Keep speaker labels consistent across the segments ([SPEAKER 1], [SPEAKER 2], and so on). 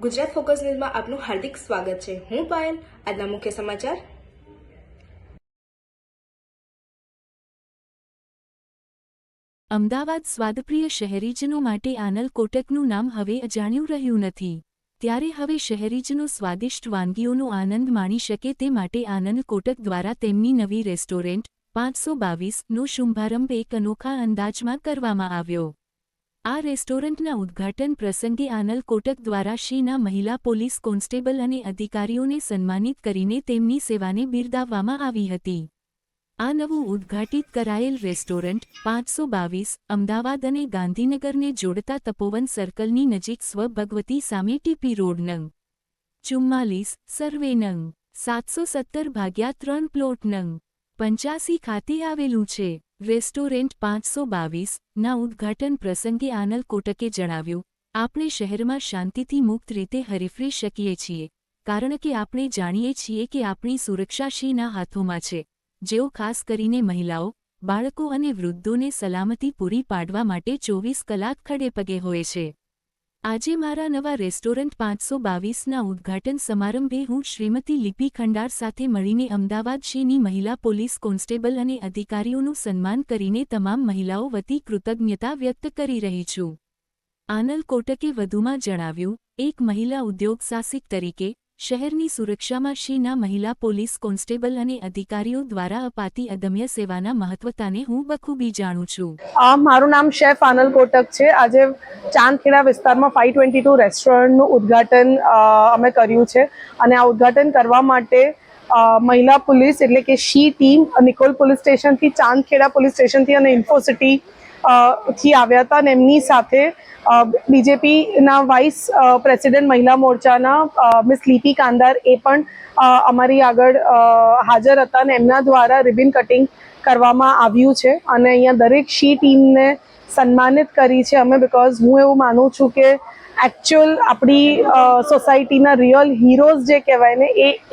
[SPEAKER 1] Gujarat focus ન્યૂઝમાં આપનું હાર્દિક સ્વાગત છે। હું પાયલ। આજના મુખ્ય સમાચાર।
[SPEAKER 2] અમદાવાદ સ્વાદપ્રિય શહેરીજનો માટે આનલ કોટકનું નામ હવે અજાણ્યું રહ્યું નથી। ત્યારે હવે શહેરીજનો સ્વાદિષ્ટ વાનગીઓનો આનંદ માણી શકે તે માટે આનંદ કોટક દ્વારા તેમની નવી રેસ્ટોરન્ટ 522નો શુભારંભ એક અનોખા અંદાજમાં કરવામાં આવ્યો। આ રેસ્ટોરન્ટના ઉદ્ઘાટન પ્રસંગે આનલ કોટક દ્વારા શીના મહિલા પોલીસ કોન્સ્ટેબલ અને અધિકારીઓને સન્માનિત કરીને તેમની સેવાને બિરદાવવામાં આવી હતી। આ નવું ઉદ્ઘાટિત કરાયેલ રેસ્ટોરન્ટ 522 અમદાવાદ અને ગાંધીનગરને જોડતા તપોવન સર્કલની નજીક સ્વ ભગવતી સામે ટીપી રોડ નં. 44 સર્વે નં. 717/3 પ્લોટ નં. 85 ખાતે આવેલું છે। રેસ્ટોરન્ટ 522ના ઉદ્ઘાટન પ્રસંગે આનલ કોટકે જણાવ્યું, આપણે શહેરમાં શાંતિથી મુક્ત રીતે હરીફરી શકીએ છીએ, કારણ કે આપણે જાણીએ છીએ કે આપણી સુરક્ષા શીના હાથોમાં છે, જેઓ ખાસ કરીને મહિલાઓ, બાળકો અને વૃદ્ધોને સલામતી પૂરી પાડવા માટે 24 કલાક ખડેપગે હોય છે। આજે મારા નવા રેસ્ટોરન્ટ 522ના ઉદ્ઘાટન સમારંભે હું શ્રીમતી લિપિ ખંડાર સાથે મળીને અમદાવાદ શીની મહિલા પોલીસ કોન્સ્ટેબલ અને અધિકારીઓનું સન્માન કરીને તમામ મહિલાઓ વતી કૃતજ્ઞતા વ્યક્ત કરી રહી છું। આનલ કોટકે વધુમાં જણાવ્યું, એક મહિલા ઉદ્યોગસાહસિક તરીકે શહેરની સુરક્ષામાં શીના મહિલા પોલીસ કોન્સ્ટેબલ અને અધિકારીઓ દ્વારા અપાતી અદમ્ય સેવાના મહત્વતાને હું બખૂબી જાણું છું।
[SPEAKER 3] મારું નામ શેફ આનલ કોટક છે। આજે ચાંદખેડા વિસ્તારમાં 522 રેસ્ટોરન્ટનું ઉદ્ઘાટન અમે કર્યું છે અને આ ઉદ્ઘાટન કરવા માટે મહિલા પોલીસ એટલે કે શી ટીમ નિકોલ પોલીસ સ્ટેશનથી, ચાંદખેડા પોલીસ સ્ટેશનથી અને ઇન્ફોસિટી થી આવ્યા હતા અને એમની સાથે બીજેપીના વાઇસ પ્રેસિડેન્ટ મહિલા મોરચાના મિસ લિપિ કાંદાર એ પણ અમારી આગળ હાજર હતા અને એમના દ્વારા રિબન કટિંગ કરવામાં આવ્યું છે અને અહીંયા દરેક શી ટીમને સન્માનિત કરી છે અમે, બિકોઝ હું એવું માનું છું કે એકચ્યુઅલ આપણી સોસાયટીના રિયલ હીરોઝ જે કહેવાય ને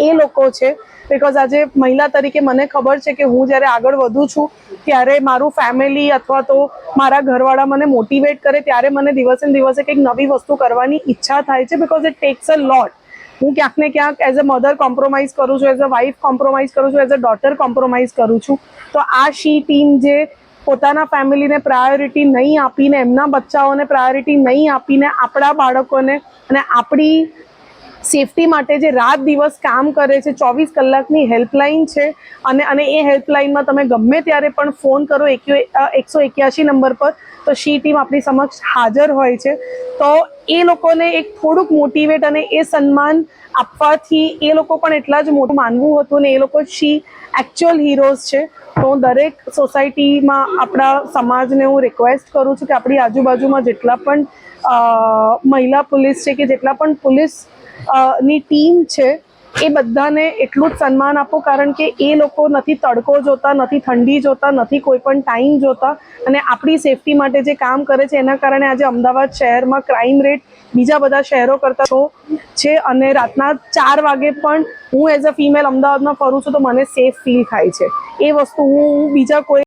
[SPEAKER 3] એ લોકો છે। બિકોઝ આજે મહિલા તરીકે મને ખબર છે કે હું જ્યારે આગળ વધું છું ત્યારે મારું ફેમિલી અથવા તો મારા ઘરવાળા મને મોટિવેટ કરે ત્યારે મને દિવસે ને દિવસે કંઈક નવી વસ્તુ કરવાની ઈચ્છા થાય છે, બિકોઝ ઇટ ટેક્સ અ લોટ। હું ક્યાંક ને ક્યાંક એઝ અ મધર કોમ્પ્રોમાઇઝ કરું છું, એઝ અ વાઇફ કોમ્પ્રોમાઇઝ કરું છું, એઝ અ ડોટર કોમ્પ્રોમાઇઝ કરું છું। તો આ શી ટીમ જે પોતાના ફેમિલીને પ્રાયોરિટી નહીં આપીને, એમના બચ્ચાઓને પ્રાયોરિટી નહીં આપીને, આપણા બાળકોને અને આપણી સેફટી માટે જે રાત દિવસ કામ કરે છે, 24 કલાકની હેલ્પલાઇન છે અને એ હેલ્પલાઇનમાં તમે ગમે ત્યારે પણ ફોન કરો 181 નંબર પર તો શી ટીમ આપણી સમક્ષ હાજર હોય છે। તો એ લોકોને એક થોડુંક મોટિવેટ અને એ સન્માન આપવાથી એ લોકો પણ એટલા જ મોટું માનવું હતું ને એ લોકો શી એકચ્યુઅલ હીરોઝ છે। તો હું દરેક સોસાયટીમાં આપણા સમાજને હું રિક્વેસ્ટ કરું છું કે આપણી આજુબાજુમાં જેટલા પણ મહિલા પોલીસ છે કે જેટલા પણ પોલીસ ની ટીમ છે એ બધાને એટલું જ સન્માન આપો, કારણ કે એ લોકો નથી તડકો જોતા, નથી ઠંડી જોતા, નથી કોઈ પણ ટાઈમ જોતા અને આપણી સેફટી માટે જે કામ કરે છે એના કારણે આજે અમદાવાદ શહેરમાં ક્રાઇમ રેટ બીજા બધા શહેરો કરતાં છે અને રાતના 4 વાગે પણ હું એઝ અ ફિમેલ અમદાવાદમાં ફરું છું તો મને સેફ ફીલ થાય છે। એ વસ્તુ હું બીજા કોઈ